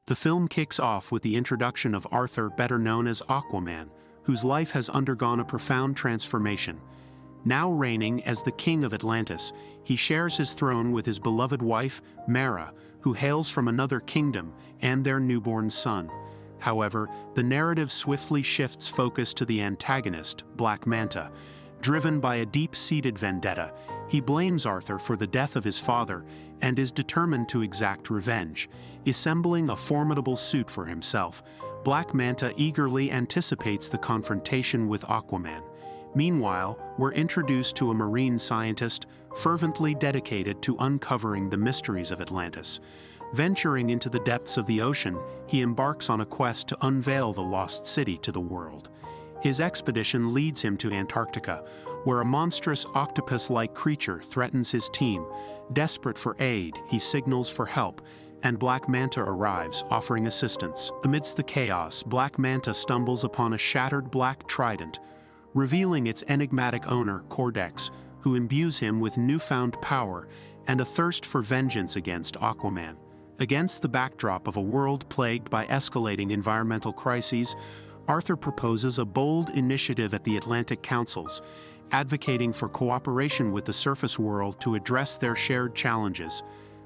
The film kicks off with the introduction of Arthur, better known as Aquaman, whose life has undergone a profound transformation. Now reigning as the King of Atlantis, he shares his throne with his beloved wife, Mera, who hails from another kingdom, and their newborn son. However, the narrative swiftly shifts focus to the antagonist, Black Manta. Driven by a deep-seated vendetta, he blames Arthur for the death of his father and is determined to exact revenge. Assembling a formidable suit for himself, Black Manta eagerly anticipates the confrontation with Aquaman. Meanwhile, we're introduced to a marine scientist fervently dedicated to uncovering the mysteries of Atlantis. Venturing into the depths of the ocean, he embarks on a quest to unveil the lost city to the world. His expedition leads him to Antarctica, where a monstrous octopus-like creature threatens his team. Desperate for aid, he signals for help, and Black Manta arrives, offering assistance. Amidst the chaos, Black Manta stumbles upon a shattered black trident, revealing its enigmatic owner, Cordex, who imbues him with newfound power and a thirst for vengeance against Aquaman. Against the backdrop of a world plagued by escalating environmental crises, Arthur proposes a bold initiative at the Atlantic Councils, advocating for cooperation with the surface world to address their shared challenges.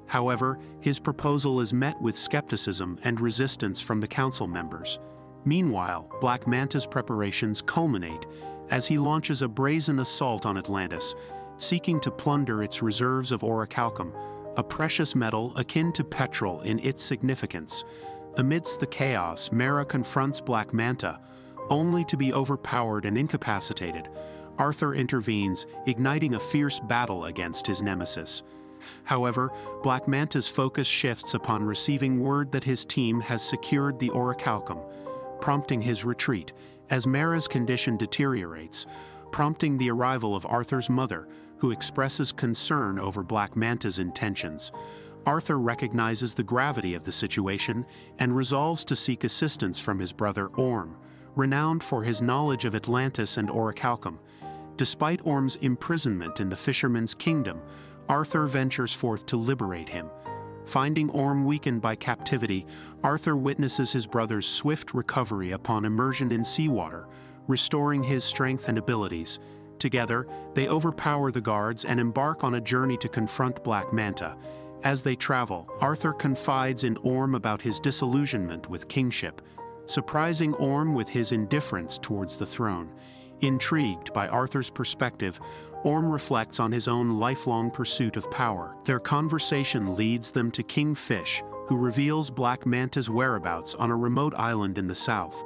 However, his proposal is met with skepticism and resistance from the council members. Meanwhile, Black Manta's preparations culminate as he launches a brazen assault on Atlantis, seeking to plunder its reserves of orichalcum, a precious metal akin to petrol in its significance. Amidst the chaos, Mera confronts Black Manta, only to be overpowered and incapacitated. Arthur intervenes, igniting a fierce battle against his nemesis. However, Black Manta's focus shifts upon receiving word that his team has secured the orichalcum, prompting his retreat, as Mera's condition deteriorates, prompting the arrival of Arthur's mother, who expresses concern over Black Manta's intentions. Arthur recognizes the gravity of the situation and resolves to seek assistance from his brother Orm, renowned for his knowledge of Atlantis and orichalcum. Despite Orm's imprisonment in the Fisherman's Kingdom, Arthur ventures forth to liberate him. Finding Orm weakened by captivity, Arthur witnesses his brother's swift recovery upon immersion in seawater, restoring his strength and abilities. Together, they overpower the guards and embark on a journey to confront Black Manta. As they travel, Arthur confides in Orm about his disillusionment with kingship, surprising Orm with his indifference towards the throne. Intrigued by Arthur's perspective, Orm reflects on his own lifelong pursuit of power. Their conversation leads them to King Fish, who reveals Black Manta's whereabouts on a remote island in the south.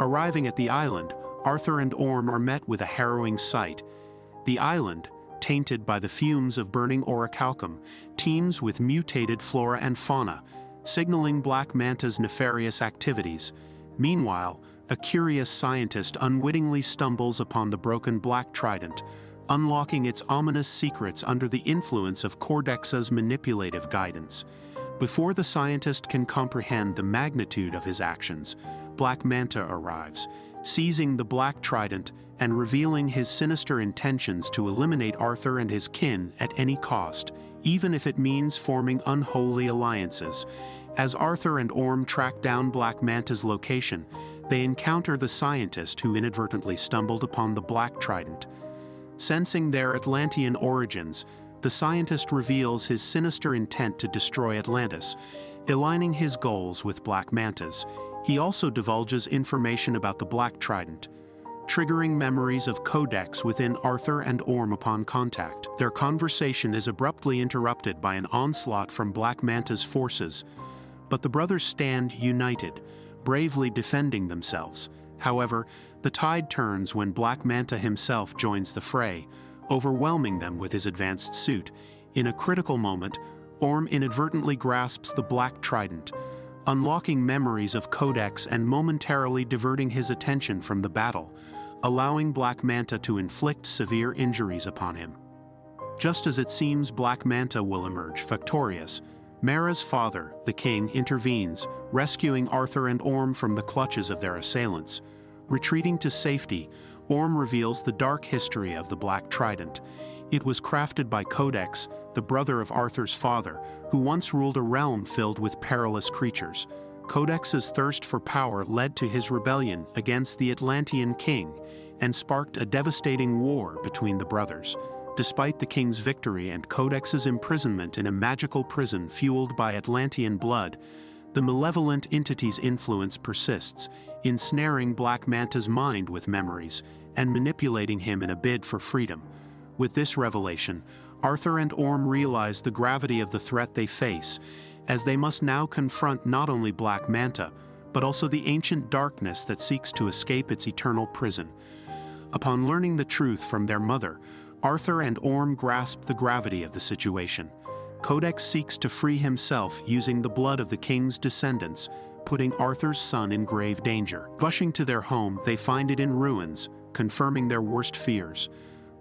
Arriving at the island, Arthur and Orm are met with a harrowing sight. The island, tainted by the fumes of burning orichalcum, teems with mutated flora and fauna, signaling Black Manta's nefarious activities. Meanwhile, a curious scientist unwittingly stumbles upon the broken black trident, unlocking its ominous secrets under the influence of Cordex's manipulative guidance. Before the scientist can comprehend the magnitude of his actions, Black Manta arrives, seizing the black trident and revealing his sinister intentions to eliminate Arthur and his kin at any cost, even if it means forming unholy alliances. As Arthur and Orm track down Black Manta's location, they encounter the scientist who inadvertently stumbled upon the black trident. Sensing their Atlantean origins, the scientist reveals his sinister intent to destroy Atlantis, aligning his goals with Black Manta's. He also divulges information about the black trident, triggering memories of Codex within Arthur and Orm upon contact. Their conversation is abruptly interrupted by an onslaught from Black Manta's forces, but the brothers stand united, bravely defending themselves. However, the tide turns when Black Manta himself joins the fray, overwhelming them with his advanced suit. In a critical moment, Orm inadvertently grasps the black trident, unlocking memories of Codex and momentarily diverting his attention from the battle, allowing Black Manta to inflict severe injuries upon him. Just as it seems Black Manta will emerge victorious, Mera's father, the king, intervenes, rescuing Arthur and Orm from the clutches of their assailants. Retreating to safety, Orm reveals the dark history of the Black Trident. It was crafted by Codex, the brother of Arthur's father, who once ruled a realm filled with perilous creatures. Codex's thirst for power led to his rebellion against the Atlantean king and sparked a devastating war between the brothers. Despite the king's victory and Codex's imprisonment in a magical prison fueled by Atlantean blood, the malevolent entity's influence persists, ensnaring Black Manta's mind with memories and manipulating him in a bid for freedom. With this revelation, Arthur and Orm realize the gravity of the threat they face, as they must now confront not only Black Manta, but also the ancient darkness that seeks to escape its eternal prison. Upon learning the truth from their mother, Arthur and Orm grasp the gravity of the situation. Codex seeks to free himself using the blood of the king's descendants, putting Arthur's son in grave danger. Rushing to their home, they find it in ruins, confirming their worst fears.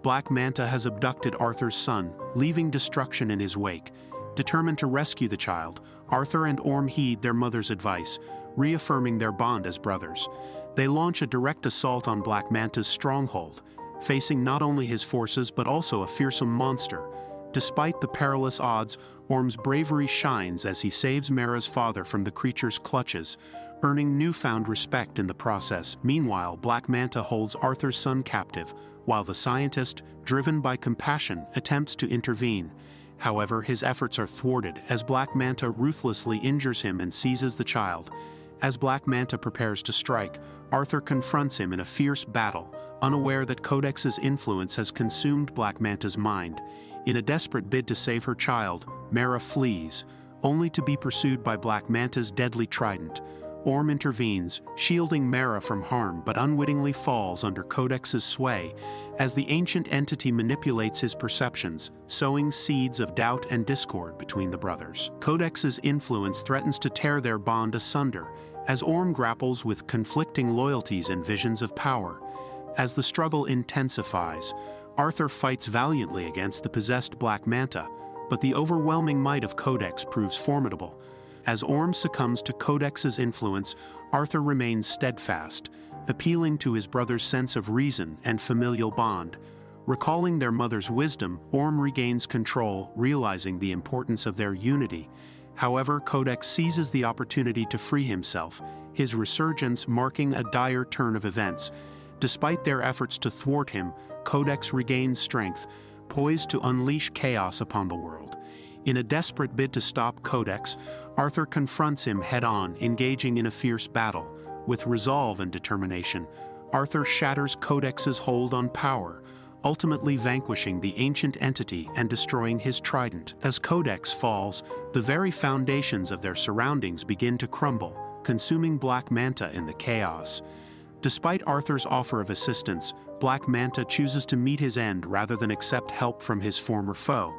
Black Manta has abducted Arthur's son, leaving destruction in his wake. Determined to rescue the child, Arthur and Orm heed their mother's advice, reaffirming their bond as brothers. They launch a direct assault on Black Manta's stronghold, facing not only his forces but also a fearsome monster. Despite the perilous odds, Orm's bravery shines as he saves Mara's father from the creature's clutches, earning newfound respect in the process. Meanwhile, Black Manta holds Arthur's son captive, while the scientist, driven by compassion, attempts to intervene. However, his efforts are thwarted as Black Manta ruthlessly injures him and seizes the child. As Black Manta prepares to strike, Arthur confronts him in a fierce battle, unaware that Codex's influence has consumed Black Manta's mind. In a desperate bid to save her child, Mara flees, only to be pursued by Black Manta's deadly trident. Orm intervenes, shielding Mara from harm, but unwittingly falls under Codex's sway as the ancient entity manipulates his perceptions, sowing seeds of doubt and discord between the brothers. Codex's influence threatens to tear their bond asunder, as Orm grapples with conflicting loyalties and visions of power. As the struggle intensifies, Arthur fights valiantly against the possessed Black Manta, but the overwhelming might of Codex proves formidable. As Orm succumbs to Codex's influence, Arthur remains steadfast, appealing to his brother's sense of reason and familial bond. Recalling their mother's wisdom, Orm regains control, realizing the importance of their unity. However, Codex seizes the opportunity to free himself, his resurgence marking a dire turn of events. Despite their efforts to thwart him, Codex regains strength, poised to unleash chaos upon the world. In a desperate bid to stop Codex, Arthur confronts him head-on, engaging in a fierce battle. With resolve and determination, Arthur shatters Codex's hold on power, ultimately vanquishing the ancient entity and destroying his trident. As Codex falls, the very foundations of their surroundings begin to crumble, consuming Black Manta in the chaos. Despite Arthur's offer of assistance, Black Manta chooses to meet his end rather than accept help from his former foe.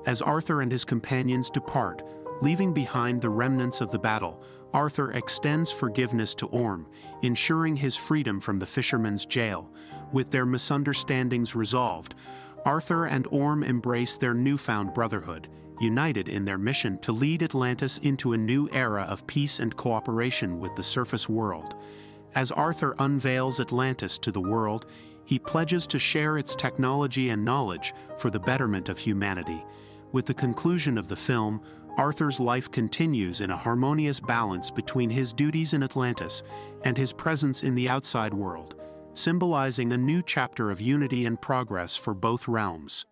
As Arthur and his companions depart, leaving behind the remnants of the battle, Arthur extends forgiveness to Orm, ensuring his freedom from the fisherman's jail. With their misunderstandings resolved, Arthur and Orm embrace their newfound brotherhood, united in their mission to lead Atlantis into a new era of peace and cooperation with the surface world. As Arthur unveils Atlantis to the world, he pledges to share its technology and knowledge for the betterment of humanity. With the conclusion of the film, Arthur's life continues in a harmonious balance between his duties in Atlantis and his presence in the outside world, symbolizing a new chapter of unity and progress for both realms.